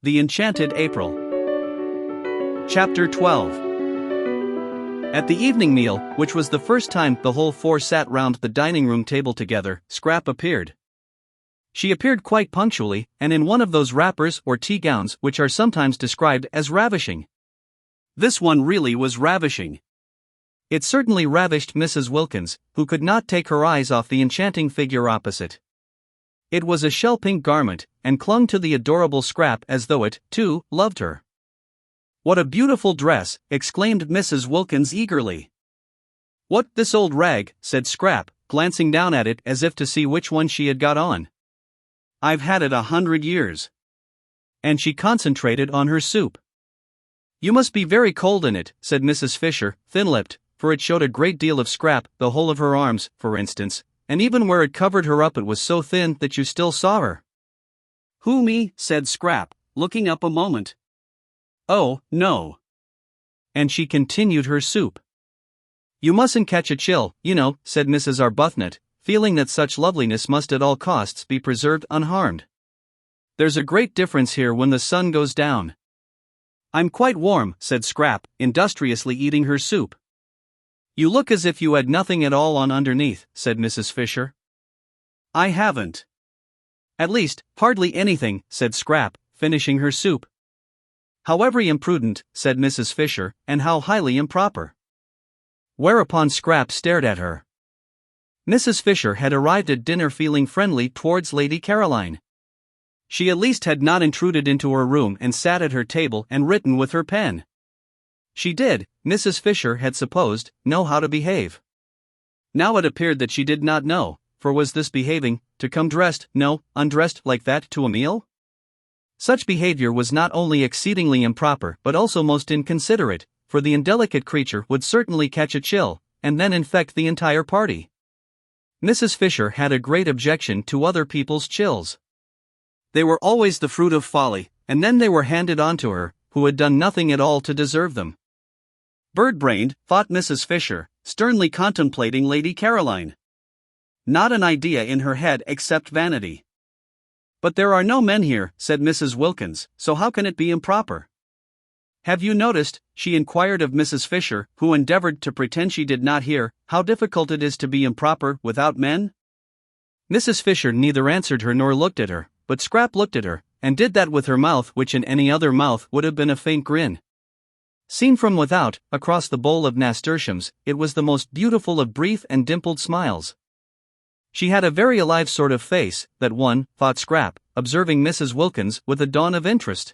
The Enchanted April. Chapter 12. At the evening meal, which was the first time the whole four sat round the dining room table together, Scrap appeared. She appeared quite punctually, and in one of those wrappers or tea gowns which are sometimes described as ravishing. This one really was ravishing. It certainly ravished Mrs. Wilkins, who could not take her eyes off the enchanting figure opposite. It was a shell-pink garment, and clung to the adorable Scrap as though it, too, loved her. "What a beautiful dress!" exclaimed Mrs. Wilkins eagerly. "What, this old rag?" said Scrap, glancing down at it as if to see which one she had got on. "I've had it 100 years. And she concentrated on her soup. "You must be very cold in it," said Mrs. Fisher, thin-lipped, for it showed a great deal of Scrap, the whole of her arms, for instance, and even where it covered her up it was so thin that you still saw her. "Who, me?" said Scrap, looking up a moment. "Oh, no." And she continued her soup. "You mustn't catch a chill, you know," said Mrs. Arbuthnot, feeling that such loveliness must at all costs be preserved unharmed. "There's a great difference here when the sun goes down." "I'm quite warm," said Scrap, industriously eating her soup. "You look as if you had nothing at all on underneath," said Mrs. Fisher. "I haven't. At least, hardly anything," said Scrap, finishing her soup. "How very imprudent," said Mrs. Fisher, "and how highly improper." Whereupon Scrap stared at her. Mrs. Fisher had arrived at dinner feeling friendly towards Lady Caroline. She at least had not intruded into her room and sat at her table and written with her pen. She did, Mrs. Fisher had supposed, know how to behave. Now it appeared that she did not know, for was this behaving, to come dressed, no, undressed like that to a meal? Such behavior was not only exceedingly improper but also most inconsiderate, for the indelicate creature would certainly catch a chill, and then infect the entire party. Mrs. Fisher had a great objection to other people's chills. They were always the fruit of folly, and then they were handed on to her, who had done nothing at all to deserve them. "Bird-brained," thought Mrs. Fisher, sternly contemplating Lady Caroline. "Not an idea in her head except vanity." "But there are no men here," said Mrs. Wilkins, "so how can it be improper?" "Have you noticed," she inquired of Mrs. Fisher, who endeavored to pretend she did not hear, "how difficult it is to be improper without men?" Mrs. Fisher neither answered her nor looked at her, but Scrap looked at her, and did that with her mouth which in any other mouth would have been a faint grin. Seen from without, across the bowl of nasturtiums, it was the most beautiful of brief and dimpled smiles. She had a very alive sort of face, that one, thought Scrap, observing Mrs. Wilkins with a dawn of interest.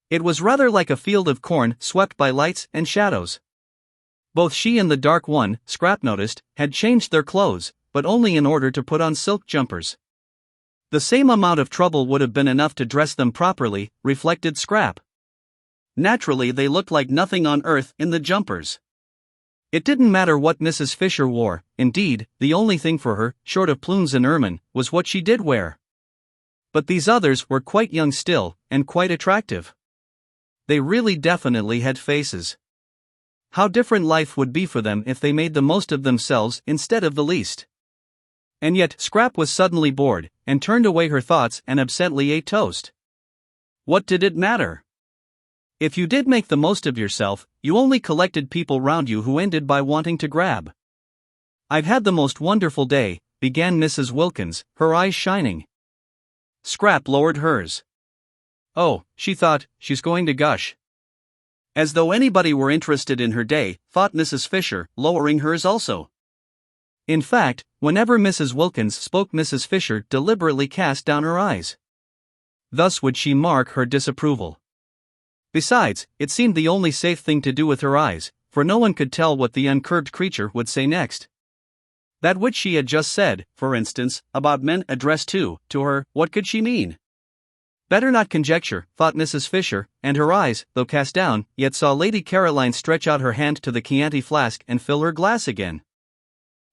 It was rather like a field of corn swept by lights and shadows. Both she and the dark one, Scrap noticed, had changed their clothes, but only in order to put on silk jumpers. The same amount of trouble would have been enough to dress them properly, reflected Scrap. Naturally they looked like nothing on earth in the jumpers. It didn't matter what Mrs. Fisher wore, indeed, the only thing for her, short of plumes and ermine, was what she did wear. But these others were quite young still, and quite attractive. They really definitely had faces. How different life would be for them if they made the most of themselves instead of the least. And yet Scrap was suddenly bored, and turned away her thoughts and absently ate toast. What did it matter? If you did make the most of yourself, you only collected people round you who ended by wanting to grab. "I've had the most wonderful day," began Mrs. Wilkins, her eyes shining. Scrap lowered hers. "Oh," she thought, "she's going to gush." As though anybody were interested in her day, thought Mrs. Fisher, lowering hers also. In fact, whenever Mrs. Wilkins spoke Mrs. Fisher deliberately cast down her eyes. Thus would she mark her disapproval. Besides, it seemed the only safe thing to do with her eyes, for no one could tell what the uncurbed creature would say next. That which she had just said, for instance, about men addressed to her, what could she mean? Better not conjecture, thought Mrs. Fisher, and her eyes, though cast down, yet saw Lady Caroline stretch out her hand to the Chianti flask and fill her glass again.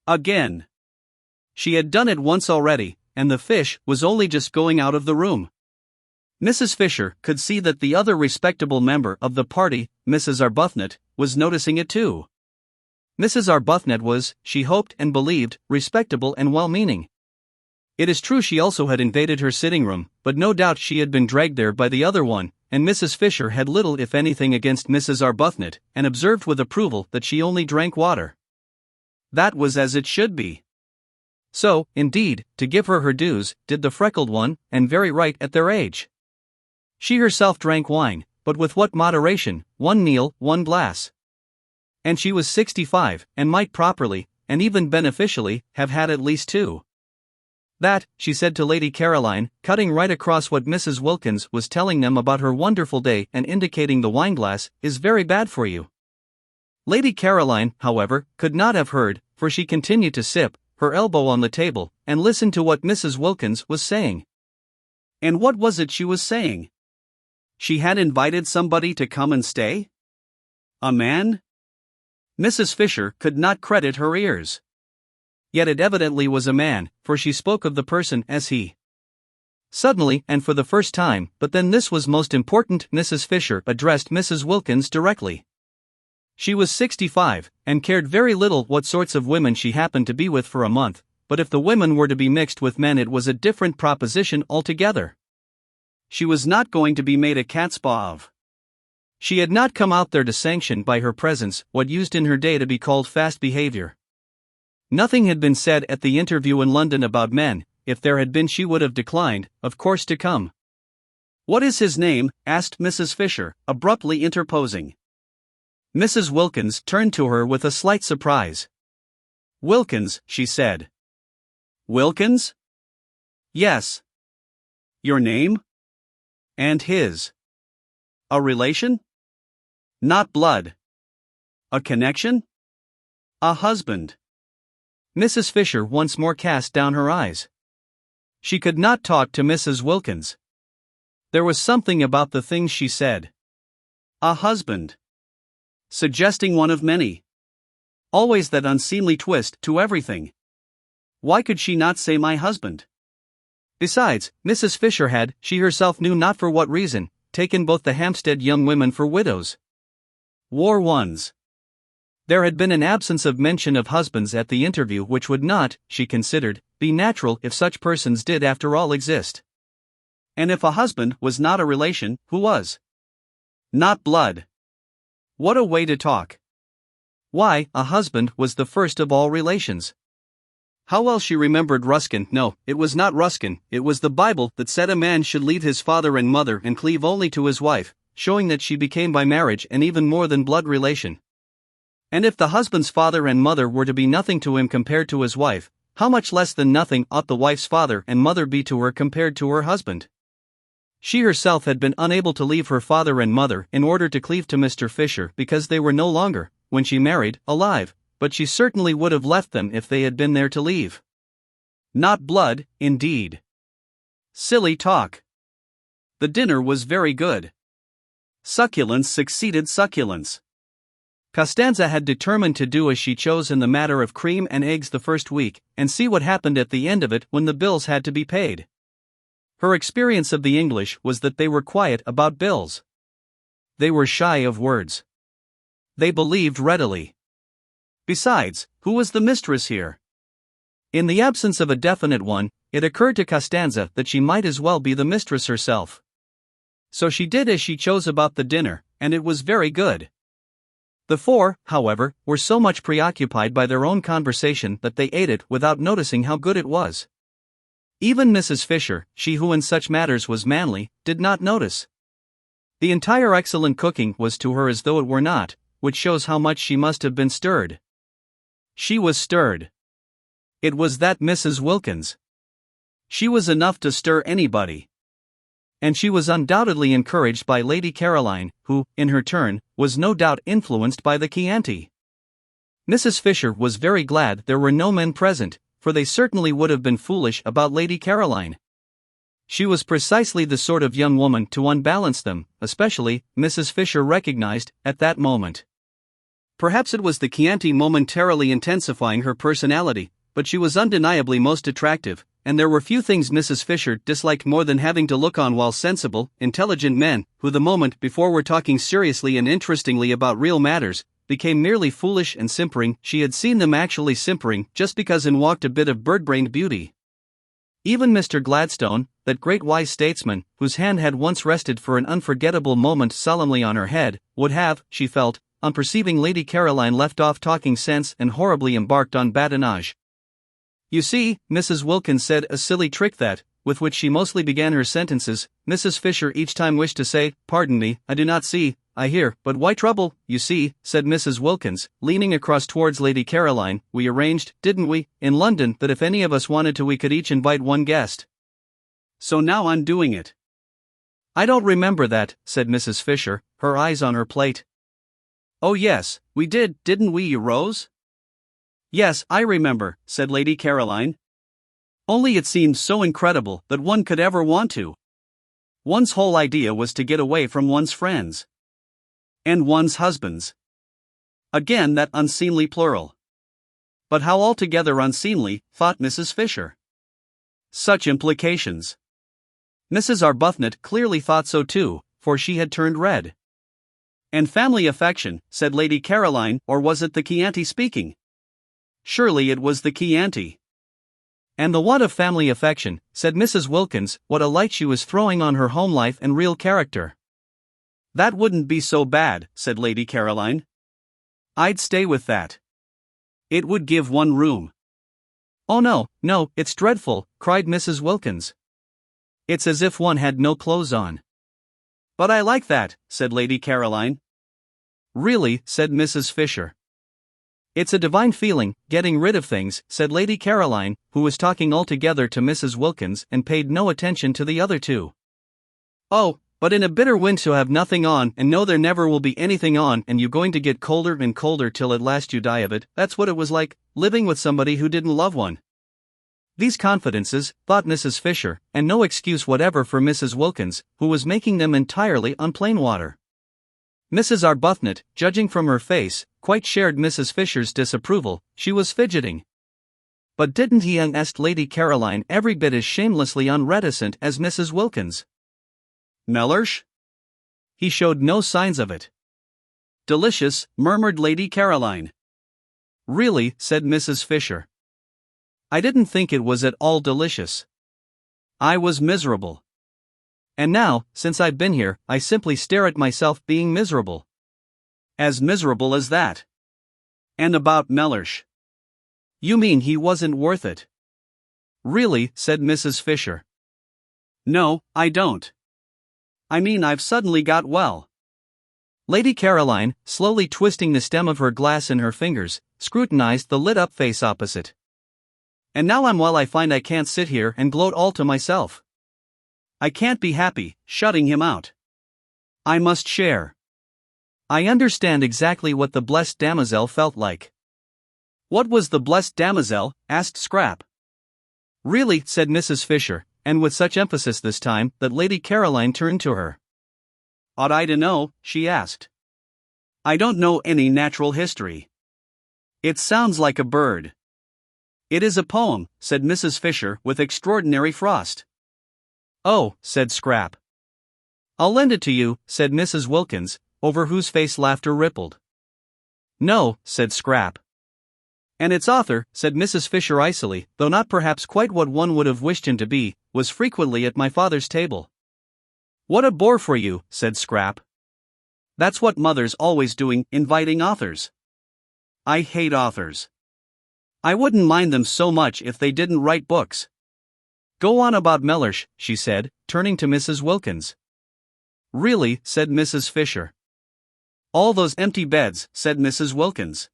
Again. She had done it once already, and the fish was only just going out of the room. Mrs. Fisher could see that the other respectable member of the party, Mrs. Arbuthnot, was noticing it too. Mrs. Arbuthnot was, she hoped and believed, respectable and well-meaning. It is true she also had invaded her sitting room, but no doubt she had been dragged there by the other one, and Mrs. Fisher had little if anything against Mrs. Arbuthnot, and observed with approval that she only drank water. That was as it should be. So, indeed, to give her her dues, did the freckled one, and very right at their age. She herself drank wine, but with what moderation, one meal, one glass. And she was 65, and might properly, and even beneficially, have had at least two. That, she said to Lady Caroline, cutting right across what Mrs. Wilkins was telling them about her wonderful day and indicating the wineglass, is very bad for you. Lady Caroline, however, could not have heard, for she continued to sip, her elbow on the table, and listen to what Mrs. Wilkins was saying. And what was it she was saying? She had invited somebody to come and stay? A man? Mrs. Fisher could not credit her ears. Yet it evidently was a man, for she spoke of the person as he. Suddenly, and for the first time, but then this was most important, Mrs. Fisher addressed Mrs. Wilkins directly. She was 65, and cared very little what sorts of women she happened to be with for a month, but if the women were to be mixed with men it was a different proposition altogether. She was not going to be made a catspaw of. She had not come out there to sanction by her presence what used in her day to be called fast behavior. Nothing had been said at the interview in London about men. If there had been she would have declined, of course, to come. "What is his name?" asked Mrs. Fisher, abruptly interposing. Mrs. Wilkins turned to her with a slight surprise. "Wilkins," she said. "Wilkins?" "Yes." "Your name?" "And his." "A relation?" "Not blood." "A connection?" "A husband." Mrs. Fisher once more cast down her eyes. She could not talk to Mrs. Wilkins. There was something about the things she said. A husband. Suggesting one of many. Always that unseemly twist to everything. Why could she not say my husband? Besides, Mrs. Fisher had, she herself knew not for what reason, taken both the Hampstead young women for widows. War ones. There had been an absence of mention of husbands at the interview which would not, she considered, be natural if such persons did after all exist. And if a husband was not a relation, who was? Not blood. What a way to talk. Why, a husband was the first of all relations. How well she remembered Ruskin. No, it was not Ruskin, it was the Bible that said a man should leave his father and mother and cleave only to his wife, showing that she became by marriage an even more than blood relation. And if the husband's father and mother were to be nothing to him compared to his wife, how much less than nothing ought the wife's father and mother be to her compared to her husband? She herself had been unable to leave her father and mother in order to cleave to Mr. Fisher because they were no longer, when she married, alive, but she certainly would have left them if they had been there to leave. Not blood, indeed. Silly talk. The dinner was very good. Succulence succeeded succulence. Costanza had determined to do as she chose in the matter of cream and eggs the first week, and see what happened at the end of it when the bills had to be paid. Her experience of the English was that they were quiet about bills. They were shy of words. They believed readily. Besides, who was the mistress here? In the absence of a definite one, it occurred to Costanza that she might as well be the mistress herself. So she did as she chose about the dinner, and it was very good. The four, however, were so much preoccupied by their own conversation that they ate it without noticing how good it was. Even Mrs. Fisher, she who in such matters was manly, did not notice. The entire excellent cooking was to her as though it were not, which shows how much she must have been stirred. She was stirred. It was that Mrs. Wilkins. She was enough to stir anybody. And she was undoubtedly encouraged by Lady Caroline, who, in her turn, was no doubt influenced by the Chianti. Mrs. Fisher was very glad there were no men present, for they certainly would have been foolish about Lady Caroline. She was precisely the sort of young woman to unbalance them, especially, Mrs. Fisher recognized, at that moment. Perhaps it was the Chianti momentarily intensifying her personality, but she was undeniably most attractive, and there were few things Mrs. Fisher disliked more than having to look on while sensible, intelligent men, who the moment before were talking seriously and interestingly about real matters, became merely foolish and simpering. She had seen them actually simpering just because in walked a bit of bird-brained beauty. Even Mr. Gladstone, that great wise statesman, whose hand had once rested for an unforgettable moment solemnly on her head, would have, she felt, on perceiving Lady Caroline left off talking sense and horribly embarked on badinage. "You see," Mrs. Wilkins said, a silly trick that, with which she mostly began her sentences, Mrs. Fisher each time wished to say, "Pardon me, I do not see, I hear, but why trouble, you see," said Mrs. Wilkins, leaning across towards Lady Caroline, "we arranged, didn't we, in London, that if any of us wanted to we could each invite one guest. So now I'm doing it." "I don't remember that," said Mrs. Fisher, her eyes on her plate. "Oh yes, we did, didn't we, Rose?" "Yes, I remember," said Lady Caroline. "Only it seemed so incredible that one could ever want to. One's whole idea was to get away from one's friends. And one's husbands." Again that unseemly plural. But how altogether unseemly, thought Mrs. Fisher. Such implications. Mrs. Arbuthnot clearly thought so too, for she had turned red. "And family affection," said Lady Caroline, "or was it the Chianti speaking?" "Surely it was the Chianti." "And the want of family affection," said Mrs. Wilkins, what a light she was throwing on her home life and real character. "That wouldn't be so bad," said Lady Caroline. "I'd stay with that. It would give one room." "Oh no, no, it's dreadful," cried Mrs. Wilkins. "It's as if one had no clothes on." "But I like that," said Lady Caroline. "Really," said Mrs. Fisher. "It's a divine feeling, getting rid of things," said Lady Caroline, who was talking altogether to Mrs. Wilkins and paid no attention to the other two. "Oh, but in a bitter wind to have nothing on and know there never will be anything on and you going to get colder and colder till at last you die of it, that's what it was like, living with somebody who didn't love one." These confidences, thought Mrs. Fisher, and no excuse whatever for Mrs. Wilkins, who was making them entirely on plain water. Mrs. Arbuthnot, judging from her face, quite shared Mrs. Fisher's disapproval. She was fidgeting. "But didn't he?" asked Lady Caroline, every bit as shamelessly unreticent as Mrs. Wilkins. "Mellersh?" "He showed no signs of it." "Delicious," murmured Lady Caroline. "Really," said Mrs. Fisher. "I didn't think it was at all delicious. I was miserable. And now, since I've been here, I simply stare at myself being miserable." "As miserable as that? And about Mellersh? You mean he wasn't worth it?" "Really," said Mrs. Fisher. "No, I don't. I mean I've suddenly got well." Lady Caroline, slowly twisting the stem of her glass in her fingers, scrutinized the lit-up face opposite. "And now I'm well I find I can't sit here and gloat all to myself. I can't be happy, shutting him out. I must share." "I understand exactly what the blessed damozel felt like." "What was the blessed damozel?" asked Scrap. "Really," said Mrs. Fisher, and with such emphasis this time that Lady Caroline turned to her. "Ought I to know?" she asked. "I don't know any natural history." "It sounds like a bird." "It is a poem," said Mrs. Fisher with extraordinary frost. "Oh," said Scrap. "I'll lend it to you," said Mrs. Wilkins, over whose face laughter rippled. "No," said Scrap. "And its author," said Mrs. Fisher icily, though not perhaps quite what one would have wished him to be, "was frequently at my father's table." "What a bore for you," said Scrap. "That's what mother's always doing, inviting authors. I hate authors. I wouldn't mind them so much if they didn't write books." "Go on about Mellersh," she said, turning to Mrs. Wilkins. "Really," said Mrs. Fisher. "All those empty beds," said Mrs. Wilkins.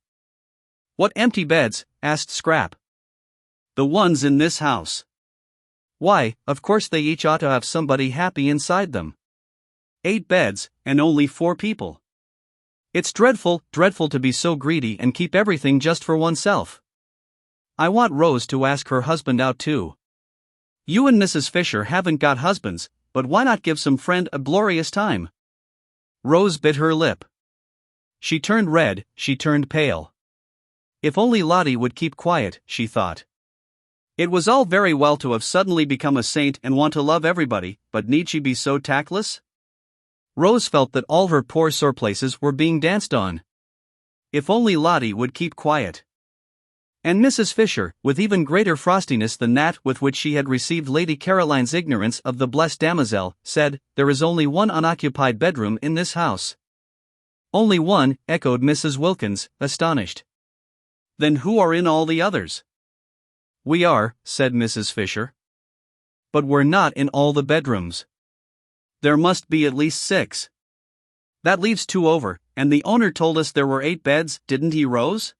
"What empty beds?" asked Scrap. "The ones in this house." "Why, of course they each ought to have somebody happy inside them. 8 beds, and only 4 people. It's dreadful, dreadful to be so greedy and keep everything just for oneself. I want Rose to ask her husband out too. You and Mrs. Fisher haven't got husbands, but why not give some friend a glorious time?" Rose bit her lip. She turned red, she turned pale. If only Lottie would keep quiet, she thought. It was all very well to have suddenly become a saint and want to love everybody, but need she be so tactless? Rose felt that all her poor sore places were being danced on. If only Lottie would keep quiet. And Mrs. Fisher, with even greater frostiness than that with which she had received Lady Caroline's ignorance of the blessed damozel, said, "There is only one unoccupied bedroom in this house." "Only one," echoed Mrs. Wilkins, astonished. "Then who are in all the others?" "We are," said Mrs. Fisher. "But we're not in all the bedrooms. There must be at least 6. That leaves 2 over, and the owner told us there were 8 beds, didn't he, Rose?"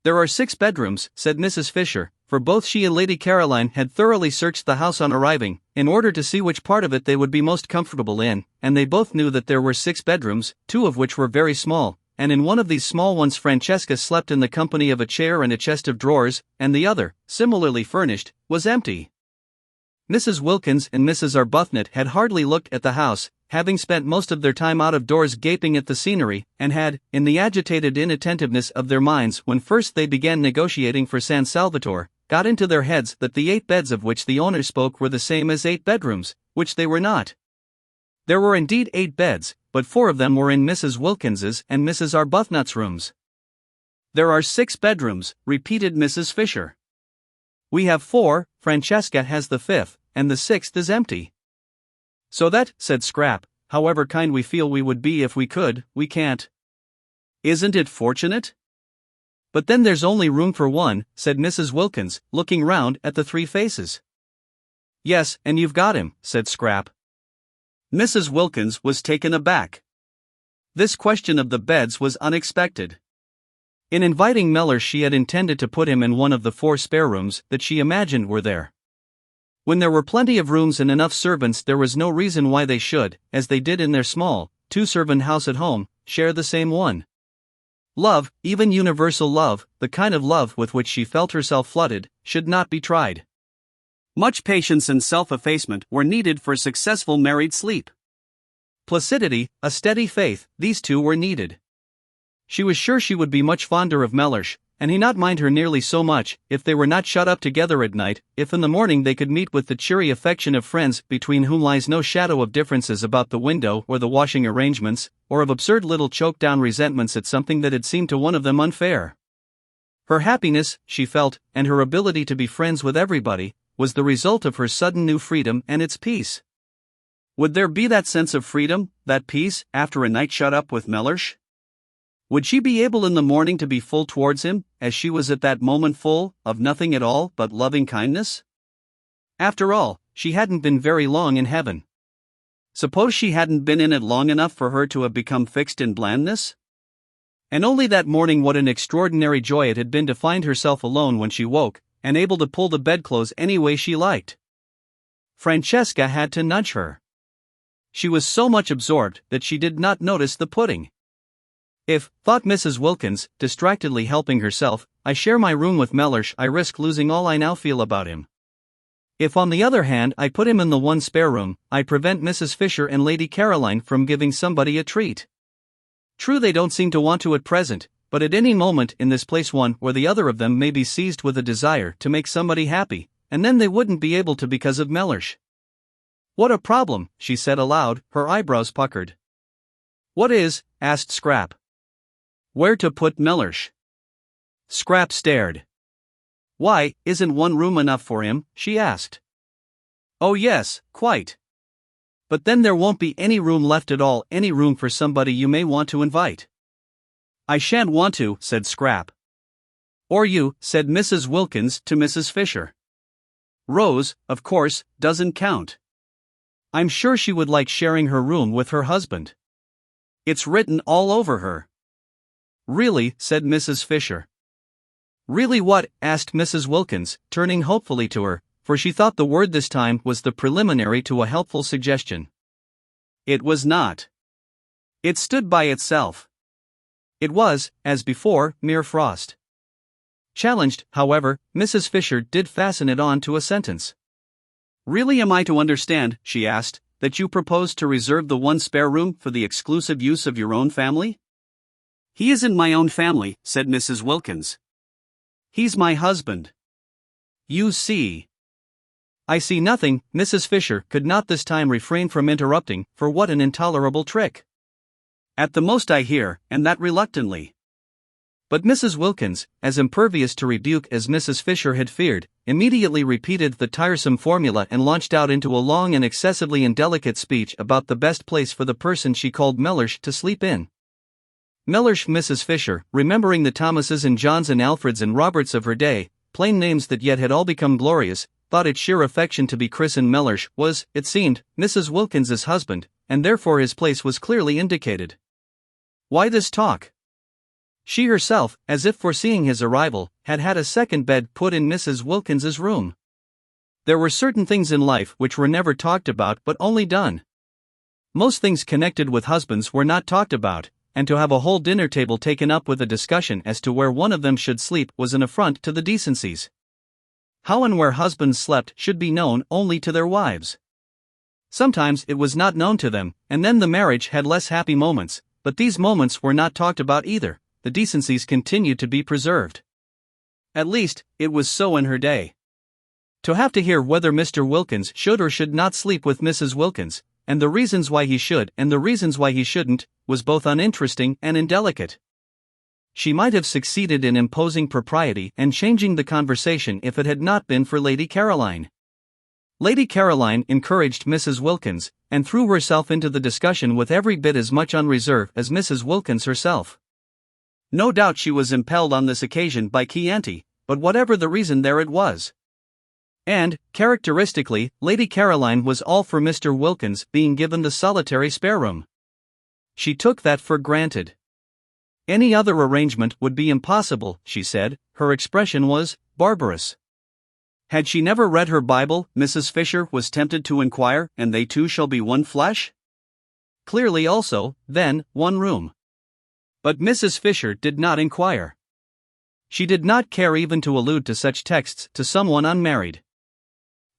"There are 6 bedrooms," said Mrs. Fisher, for both she and Lady Caroline had thoroughly searched the house on arriving, in order to see which part of it they would be most comfortable in, and they both knew that there were 6 bedrooms, 2 of which were very small, and in one of these small ones Francesca slept in the company of a chair and a chest of drawers, and the other, similarly furnished, was empty. Mrs. Wilkins and Mrs. Arbuthnot had hardly looked at the house, having spent most of their time out of doors gaping at the scenery, and had, in the agitated inattentiveness of their minds when first they began negotiating for San Salvatore, got into their heads that the 8 beds of which the owner spoke were the same as 8 bedrooms, which they were not. There were indeed 8 beds, but 4 of them were in Mrs. Wilkins's and Mrs. Arbuthnot's rooms. "There are 6 bedrooms," repeated Mrs. Fisher. "We have 4, Francesca has the 5th, and the 6th is empty." "So that," said Scrap, "however kind we feel we would be if we could, we can't. Isn't it fortunate?" "But then there's only room for 1, said Mrs. Wilkins, looking round at the 3 faces. "Yes, and you've got him," said Scrap. Mrs. Wilkins was taken aback. This question of the beds was unexpected. In inviting Mellish she had intended to put him in one of the 4 spare rooms that she imagined were there. When there were plenty of rooms and enough servants, there was no reason why they should, as they did in their small, 2-servant house at home, share the same one. Love, even universal love, the kind of love with which she felt herself flooded, should not be tried. Much patience and self-effacement were needed for successful married sleep. Placidity, a steady faith, these 2 were needed. She was sure she would be much fonder of Mellish, and he not mind her nearly so much, if they were not shut up together at night, if in the morning they could meet with the cheery affection of friends between whom lies no shadow of differences about the window or the washing arrangements, or of absurd little choked-down resentments at something that had seemed to one of them unfair. Her happiness, she felt, and her ability to be friends with everybody, was the result of her sudden new freedom and its peace. Would there be that sense of freedom, that peace, after a night shut up with Mellish? Would she be able in the morning to be full towards him, as she was at that moment full, of nothing at all but loving kindness? After all, she hadn't been very long in heaven. Suppose she hadn't been in it long enough for her to have become fixed in blandness? And only that morning what an extraordinary joy it had been to find herself alone when she woke, and able to pull the bedclothes any way she liked. Francesca had to nudge her. She was so much absorbed that she did not notice the pudding. "If," thought Mrs. Wilkins, distractedly helping herself, "I share my room with Mellish, I risk losing all I now feel about him. If on the other hand I put him in the 1 spare room, I prevent Mrs. Fisher and Lady Caroline from giving somebody a treat. True, they don't seem to want to at present, but at any moment in this place one or the other of them may be seized with a desire to make somebody happy, and then they wouldn't be able to because of Mellish. What a problem," she said aloud, her eyebrows puckered. "What is?" asked Scrap. "Where to put Mellish." Scrap stared. "Why, isn't 1 room enough for him?" she asked. "Oh yes, quite. But then there won't be any room left at all, any room for somebody you may want to invite." "I shan't want to," said Scrap. "Or you," said Mrs. Wilkins to Mrs. Fisher. "Rose, of course, doesn't count. I'm sure she would like sharing her room with her husband. It's written all over her." "Really?" said Mrs. Fisher. "Really what?" asked Mrs. Wilkins, turning hopefully to her, for she thought the word this time was the preliminary to a helpful suggestion. It was not. It stood by itself. It was, as before, mere frost. Challenged, however, Mrs. Fisher did fasten it on to a sentence. "Really, am I to understand," she asked, "that you propose to reserve the 1 spare room for the exclusive use of your own family?" "He isn't my own family," said Mrs. Wilkins. "He's my husband." "You see." "I see nothing," Mrs. Fisher could not this time refrain from interrupting, for what an intolerable trick. "At the most I hear, and that reluctantly." But Mrs. Wilkins, as impervious to rebuke as Mrs. Fisher had feared, immediately repeated the tiresome formula and launched out into a long and excessively indelicate speech about the best place for the person she called Mellersh to sleep in. Mellersh. Mrs. Fisher, remembering the Thomases and Johns and Alfreds and Roberts of her day, plain names that yet had all become glorious, thought it sheer affection to be christened Mellersh was, it seemed, Mrs. Wilkins's husband, and therefore his place was clearly indicated. Why this talk? She herself, as if foreseeing his arrival, had had a second bed put in Mrs. Wilkins's room. There were certain things in life which were never talked about but only done. Most things connected with husbands were not talked about, and to have a whole dinner table taken up with a discussion as to where one of them should sleep was an affront to the decencies. How and where husbands slept should be known only to their wives. Sometimes it was not known to them, and then the marriage had less happy moments, but these moments were not talked about either. The decencies continued to be preserved. At least, it was so in her day. To have to hear whether Mr. Wilkins should or should not sleep with Mrs. Wilkins, and the reasons why he should and the reasons why he shouldn't, was both uninteresting and indelicate. She might have succeeded in imposing propriety and changing the conversation if it had not been for Lady Caroline. Lady Caroline encouraged Mrs. Wilkins, and threw herself into the discussion with every bit as much unreserve as Mrs. Wilkins herself. No doubt she was impelled on this occasion by Chianti, but whatever the reason there it was. And, characteristically, Lady Caroline was all for Mr. Wilkins being given the solitary spare room. She took that for granted. Any other arrangement would be impossible, she said. Her expression was barbarous. Had she never read her Bible, Mrs. Fisher was tempted to inquire, and they two shall be one flesh? Clearly also, then, one room. But Mrs. Fisher did not inquire. She did not care even to allude to such texts to someone unmarried.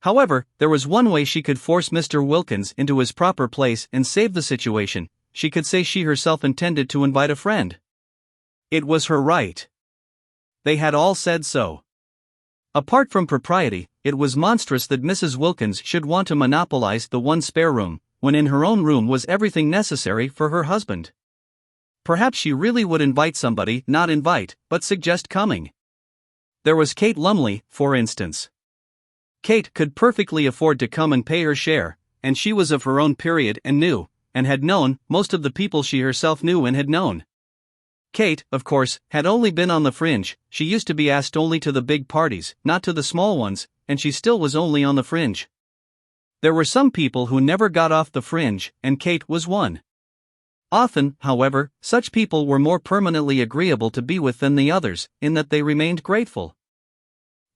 However, there was one way she could force Mr. Wilkins into his proper place and save the situation. She could say she herself intended to invite a friend. It was her right. They had all said so. Apart from propriety, it was monstrous that Mrs. Wilkins should want to monopolize the one spare room, when in her own room was everything necessary for her husband. Perhaps she really would invite somebody, not invite, but suggest coming. There was Kate Lumley, for instance. Kate could perfectly afford to come and pay her share, and she was of her own period and knew, and had known, most of the people she herself knew and had known. Kate, of course, had only been on the fringe. She used to be asked only to the big parties, not to the small ones, and she still was only on the fringe. There were some people who never got off the fringe, and Kate was one. Often, however, such people were more permanently agreeable to be with than the others, in that they remained grateful.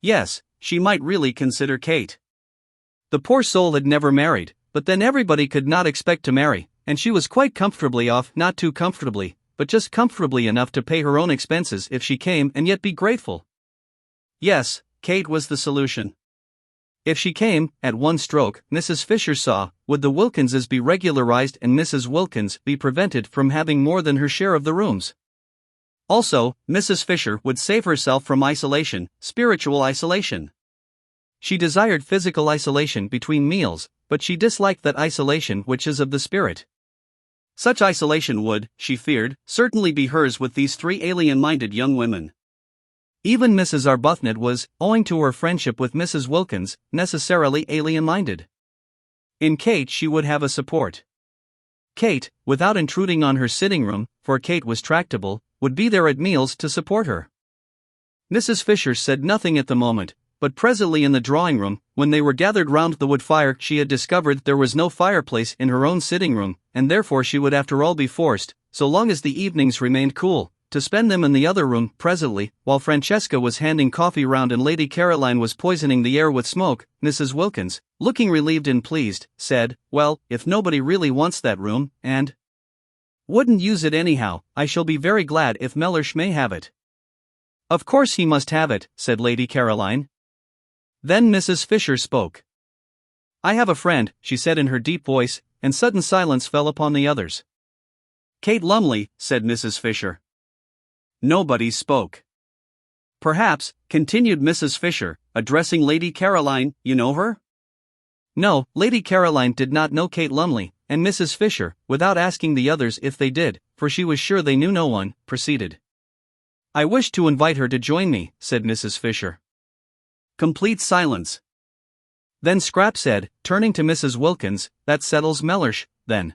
Yes, she might really consider Kate. The poor soul had never married, but then everybody could not expect to marry, and she was quite comfortably off, not too comfortably, but just comfortably enough to pay her own expenses if she came and yet be grateful. Yes, Kate was the solution. If she came, at one stroke, Mrs. Fisher saw, would the Wilkinses be regularized and Mrs. Wilkins be prevented from having more than her share of the rooms. Also, Mrs. Fisher would save herself from isolation, spiritual isolation. She desired physical isolation between meals, but she disliked that isolation which is of the spirit. Such isolation would, she feared, certainly be hers with these three alien-minded young women. Even Mrs. Arbuthnot was, owing to her friendship with Mrs. Wilkins, necessarily alien-minded. In Kate she would have a support. Kate, without intruding on her sitting room, for Kate was tractable, would be there at meals to support her. Mrs. Fisher said nothing at the moment, but presently in the drawing-room, when they were gathered round the wood fire, she had discovered there was no fireplace in her own sitting-room, and therefore she would after all be forced, so long as the evenings remained cool, to spend them in the other room. Presently, while Francesca was handing coffee round and Lady Caroline was poisoning the air with smoke, Mrs. Wilkins, looking relieved and pleased, said, "Well, if nobody really wants that room, and wouldn't use it anyhow, I shall be very glad if Mellersh may have it." "Of course he must have it," said Lady Caroline. Then Mrs. Fisher spoke. "I have a friend," she said in her deep voice, and sudden silence fell upon the others. "Kate Lumley," said Mrs. Fisher. Nobody spoke. "Perhaps," continued Mrs. Fisher, addressing Lady Caroline, "you know her?" No, Lady Caroline did not know Kate Lumley, and Mrs. Fisher, without asking the others if they did, for she was sure they knew no one, proceeded. I wish to invite her to join me, said Mrs. Fisher. Complete silence. Then Scrap said, turning to Mrs. Wilkins, that settles Mellersh, then.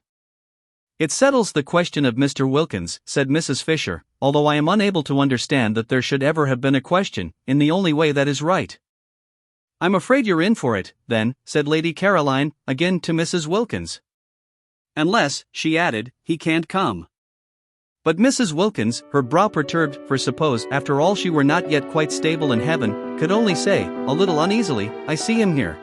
It settles the question of Mr. Wilkins, said Mrs. Fisher, although I am unable to understand that there should ever have been a question, in the only way that is right. I'm afraid you're in for it, then, said Lady Caroline, again to Mrs. Wilkins. Unless, she added, he can't come. But Mrs. Wilkins, her brow perturbed, for suppose after all she were not yet quite stable in heaven, could only say, a little uneasily, I see him here.